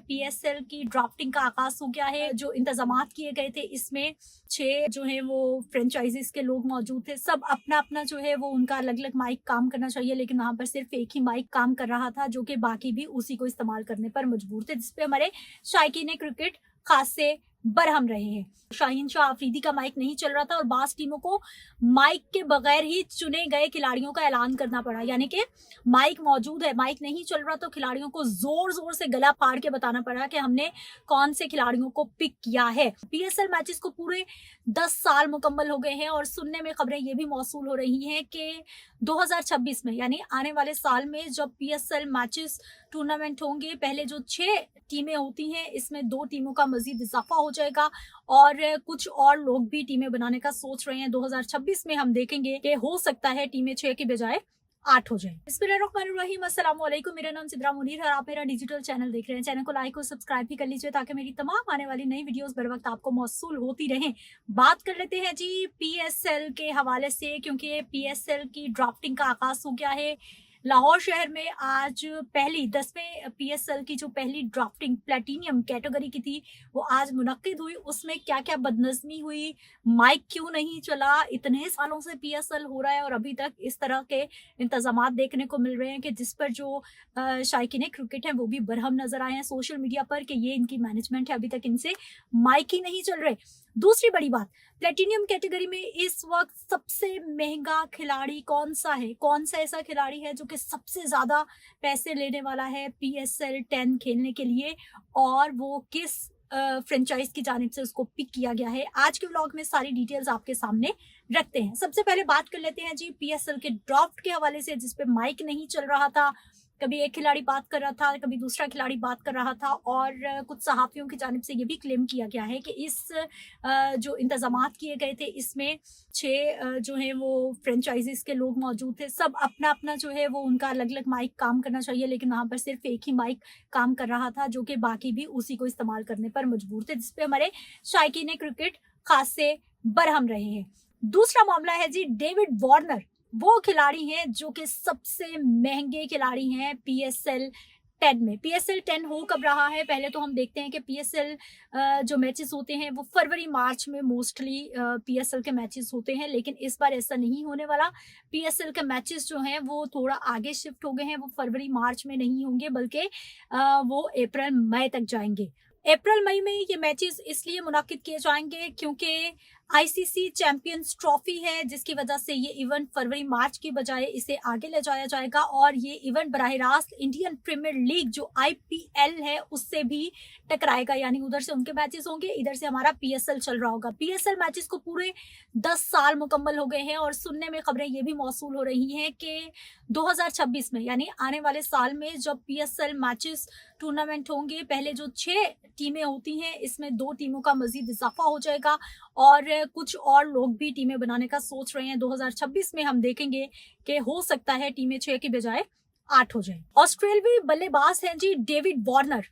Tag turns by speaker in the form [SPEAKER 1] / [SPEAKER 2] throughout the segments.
[SPEAKER 1] PSL की drafting का आगाज हो गया है। जो इंतजामात किए गए थे इसमें 6 जो है वो फ्रेंचाइजीज के लोग मौजूद थे। सब अपना अपना जो है वो उनका अलग अलग माइक काम करना चाहिए, लेकिन वहां पर सिर्फ एक ही माइक काम कर रहा था, जो कि बाकी भी उसी को इस्तेमाल करने पर मजबूर थे, जिसपे हमारे शायकीन क्रिकेट खास से बरहम रहे हैं। शाहीन शाह अफरीदी का माइक नहीं चल रहा था और बास टीमों को माइक के बगैर ही चुने गए खिलाड़ियों का ऐलान करना पड़ा, यानी कि माइक मौजूद है, माइक नहीं चल रहा तो खिलाड़ियों को जोर जोर से गला फाड़ के बताना पड़ा कि हमने कौन से खिलाड़ियों को पिक किया है। पीएसएल मैचेस को पूरे 10 साल मुकम्मल हो गए हैं और सुनने में खबरें ये भी मौसूल हो रही हैं कि 2026 में यानी आने वाले साल में जब पीएसएल मैचेस टूर्नामेंट होंगे, पहले जो 6 टीमें होती हैं इसमें 2 टीमों का मजीद इजाफा हो जाएगा और कुछ और लोग भी टीमें बनाने का सोच रहे हैं। 2026 में हम देखेंगे कि हो सकता है टीमें 6 की बजाय 8 हो जाए। बिस्मिल्लाहिर्रहमानिर्रहीम, अस्सलाम वालेकुम। मेरा नाम सिद्रा मुनीर है और आप मेरा डिजिटल चैनल देख रहे हैं। चैनल को लाइक और सब्सक्राइब भी कर लीजिए ताकि मेरी तमाम आने वाली नई वीडियोस बर वक्त आपको मौसूल होती रहें। बात कर लेते हैं जी पीएसएल के हवाले से, क्योंकि पीएसएल की ड्राफ्टिंग का आगाज हो गया है। लाहौर शहर में आज पहली 10वें पीएसएल की जो पहली ड्राफ्टिंग प्लेटिनियम कैटेगरी की थी वो आज मुनक्किद हुई। उसमें क्या क्या बदनज़मी हुई, माइक क्यों नहीं चला, इतने सालों से पीएसएल हो रहा है और अभी तक इस तरह के इंतजामात देखने को मिल रहे हैं कि जिस पर जो शायकीन क्रिकेट है वो भी बरहम नजर आए हैं सोशल मीडिया पर कि ये इनकी मैनेजमेंट है, अभी तक इनसे माइक ही नहीं चल रहे। दूसरी बड़ी बात, प्लेटिनियम कैटेगरी में इस वक्त सबसे महंगा खिलाड़ी कौन सा है, कौन सा ऐसा खिलाड़ी है जो कि सबसे ज्यादा पैसे लेने वाला है पीएसएल 10 खेलने के लिए, और वो किस फ्रेंचाइज की जानिब से उसको पिक किया गया है। आज के व्लॉग में सारी डिटेल्स आपके सामने रखते हैं। सबसे पहले बात कर लेते हैं जी पीएसएल के ड्राफ्ट के हवाले से, जिसपे माइक नहीं चल रहा था। कभी एक खिलाड़ी बात कर रहा था, कभी दूसरा खिलाड़ी बात कर रहा था और कुछ सहाफियों की जानिब से ये भी क्लेम किया गया है कि इस जो इंतजामात किए गए थे इसमें 6 जो है वो फ्रेंचाइजीज के लोग मौजूद थे। सब अपना अपना जो है वो उनका अलग अलग माइक काम करना चाहिए, लेकिन वहां पर सिर्फ एक ही माइक काम कर रहा था, जो कि बाकी भी उसी को इस्तेमाल करने पर मजबूर थे, जिसपे हमारे शायकीन क्रिकेट खास से बरहम रहे हैं। दूसरा मामला है जी डेविड वार्नर। वो खिलाड़ी हैं जो कि सबसे महंगे खिलाड़ी हैं पीएसएल 10 में। पीएसएल 10 हो कब रहा है, पहले तो हम देखते हैं कि पीएसएल जो मैचेस होते हैं वो फरवरी मार्च में मोस्टली पीएसएल के मैचेस होते हैं, लेकिन इस बार ऐसा नहीं होने वाला। पीएसएल के मैचेस जो हैं वो थोड़ा आगे शिफ्ट हो गए हैं, वो फरवरी मार्च में नहीं होंगे बल्कि वो अप्रैल मई तक जाएंगे। अप्रैल मई में ये मैचेस इसलिए मुनाकिद किए जाएंगे क्योंकि आईसीसी चैंपियंस ट्रॉफी है, जिसकी वजह से ये इवेंट फरवरी मार्च की बजाय इसे आगे ले जाया जाएगा और ये इवेंट बराह रास्त इंडियन प्रीमियर लीग जो आईपीएल है उससे भी टकराएगा, यानी उधर से उनके मैचेस होंगे, इधर से हमारा पीएसएल चल रहा होगा। पीएसएल मैचेस को पूरे 10 साल मुकम्मल हो गए हैं और सुनने में खबरें ये भी मौसूल हो रही हैं कि 2026 में यानी आने वाले साल में जब पीएसएल मैचेस टूर्नामेंट होंगे, पहले जो 6 टीमें होती हैं इसमें 2 टीमों का मजीद इजाफा हो जाएगा और कुछ और लोग भी टीमें बनाने का सोच रहे हैं। 2026 में हम देखेंगे कि हो सकता है टीमें 6 की बजाय 8 हो जाए। ऑस्ट्रेलियाई बल्लेबाज हैं जी डेविड वार्नर।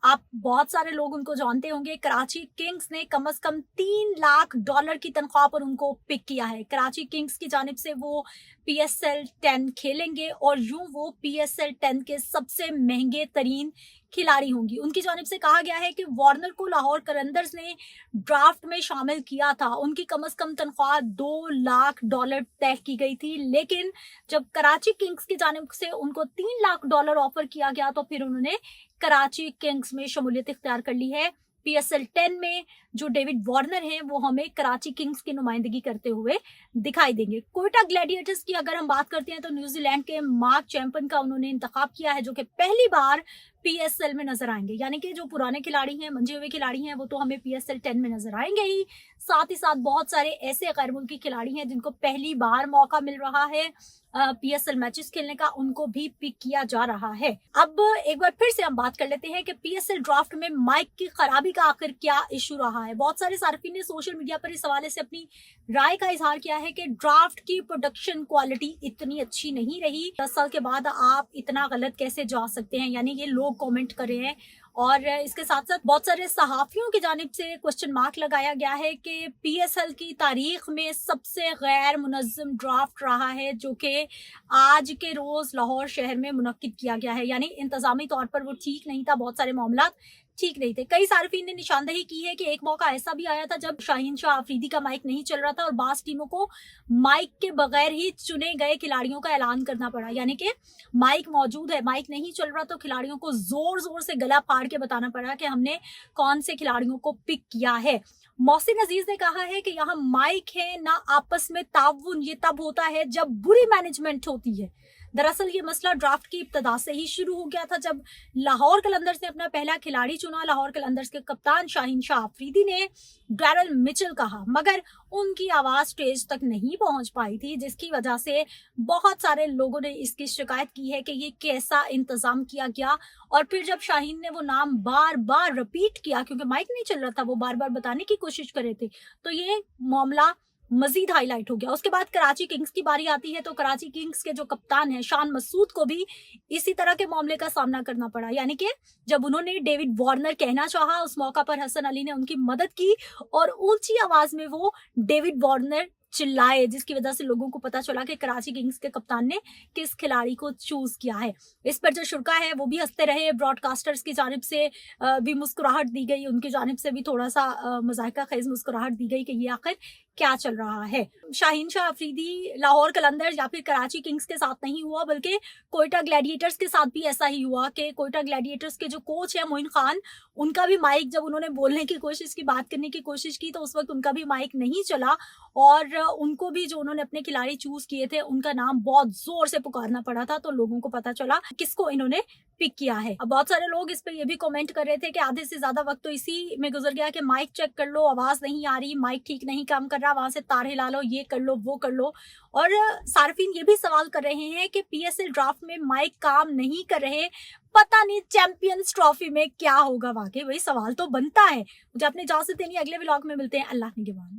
[SPEAKER 1] आप बहुत सारे लोग उनको जानते होंगे। कराची किंग्स ने कम से कम $3 लाख की तनख्वाह पर उनको पिक किया है। कराची किंग्स की जानिब से वो पीएसएल 10 खेलेंगे और यूं वो पीएसएल 10 के सबसे महंगे तरीन खिलाड़ी होंगी। उनकी जानिब से कहा गया है कि वार्नर को लाहौर कलंदर्स ने ड्राफ्ट में शामिल किया था, उनकी कम से कम तनख्वाह $2 लाख तय की गई थी, लेकिन जब कराची किंग्स की जानिब से उनको $3 लाख ऑफर किया गया तो फिर उन्होंने कराची किंग्स में शमूलियत इख्तियार कर ली है। पीएसएल 10 में जो डेविड वार्नर हैं वो हमें कराची किंग्स की नुमाइंदगी करते हुए दिखाई देंगे। कोयटा ग्लैडिएटर्स की अगर हम बात करते हैं तो न्यूजीलैंड के मार्क चैंपियन का उन्होंने इंतखाब किया है, जो कि पहली बार पीएसएल में नजर आएंगे, यानी कि जो पुराने खिलाड़ी हैं, मंजे हुए खिलाड़ी हैं, वो तो हमें पीएसएल 10 में नजर आएंगे ही, साथ ही साथ बहुत सारे ऐसे गैर मुल्की खिलाड़ी हैं जिनको पहली बार मौका मिल रहा है पीएसएल मैचेस खेलने का, उनको भी पिक किया जा रहा है। अब एक बार फिर से हम बात कर लेते हैं कि पीएसएल ड्राफ्ट में माइक की खराबी का आखिर क्या इशू रहा है। बहुत सारे सार्फिन ने सोशल मीडिया पर इस हवाले से अपनी राय का इजहार किया है कि ड्राफ्ट की प्रोडक्शन क्वालिटी इतनी अच्छी नहीं रही। 10 साल के बाद आप इतना गलत कैसे जा सकते हैं, यानी ये लोग कमेंट कर रहे हैं और इसके साथ साथ बहुत सारे सहाफियों की जानिब से क्वेश्चन मार्क लगाया गया है कि पीएसएल की तारीख में सबसे गैर मुनज़्ज़म ड्राफ्ट रहा है जो कि आज के रोज लाहौर शहर में मुनक्किद किया गया है। यानी इंतजामी तौर पर वो ठीक नहीं था, बहुत सारे मामला ठीक नहीं थे। कई सार्फिन ने निशानदेही की है कि एक मौका ऐसा भी आया था जब शाहीन शाह अफरीदी का माइक नहीं चल रहा था और बास टीमों को माइक के बगैर ही चुने गए खिलाड़ियों का ऐलान करना पड़ा। यानी कि माइक मौजूद है, माइक नहीं चल रहा, तो खिलाड़ियों को जोर जोर से गला फाड़ के बताना पड़ा कि हमने कौन से खिलाड़ियों को पिक किया है। मोहसिन अजीज ने कहा है कि यहाँ माइक है ना, आपस में ताउन ये तब होता है जब बुरी मैनेजमेंट होती है। दरअसल ये मसला ड्राफ्ट की इब्तदा से ही शुरू हो गया था जब लाहौर कलंदर्स ने अपना पहला खिलाड़ी चुना। लाहौर कलंदर्स के कप्तान शाहीन शाह अफरीदी ने डैरल मिचेल कहा, मगर उनकी आवाज स्टेज तक नहीं पहुंच पाई थी, जिसकी वजह से बहुत सारे लोगों ने इसकी शिकायत की है कि ये कैसा इंतजाम किया गया। और फिर जब शाहीन ने वो नाम बार बार रिपीट किया, क्योंकि माइक नहीं चल रहा था, वो बार बार बताने की कोशिश कर रहे थे, तो ये मामला मजीद हाईलाइट हो गया। उसके बाद कराची किंग्स की बारी आती है तो कराची किंग्स के जो कप्तान है शान मसूद को भी इसी तरह के मामले का सामना करना पड़ा। यानी कि जब उन्होंने डेविड वार्नर कहना चाहा, उस मौका पर हसन अली ने उनकी मदद की और ऊंची आवाज में वो डेविड वार्नर चिल्लाए, जिसकी वजह से लोगों को पता चला कि कराची किंग्स के कप्तान ने किस खिलाड़ी को चूज किया है। इस पर जो शुरा है वो भी हंसते रहे। ब्रॉडकास्टर्स की जानिब से भी मुस्कुराहट दी गई, उनकी जानिब से भी थोड़ा सा मजाका खेज मुस्कुराहट दी गई कि ये आखिर क्या चल रहा है। शाहीन शाह अफरीदी लाहौर कलंदर्स या फिर कराची किंग्स के साथ नहीं हुआ, बल्कि कोयटा ग्लैडिएटर्स के साथ भी ऐसा ही हुआ कि कोयटा ग्लैडिएटर्स के जो कोच है मोइन खान, उनका भी माइक, जब उन्होंने बोलने की कोशिश की, बात करने की कोशिश की, तो उस वक्त उनका भी माइक नहीं चला और उनको भी, जो उन्होंने अपने खिलाड़ी चूज किए थे, उनका नाम बहुत जोर से पुकारना पड़ा था, तो लोगों को पता चला किसको इन्होंने पिक किया है। अब बहुत सारे लोग इस पे ये भी कमेंट कर रहे थे कि आधे से ज्यादा वक्त तो इसी में गुजर गया कि माइक चेक कर लो, आवाज नहीं आ रही, माइक ठीक नहीं काम कर रहा, वहां से तार हिला लो, ये कर लो, वो कर लो। और सार्फिन ये भी सवाल कर रहे हैं कि पीएसएल ड्राफ्ट में माइक काम नहीं कर रहे, पता नहीं चैंपियंस ट्रॉफी में क्या होगा। वाकई वही सवाल तो बनता है। मुझे अपनी इजाजत देनी, अगले व्लॉग में मिलते हैं। अल्लाह निगहबान।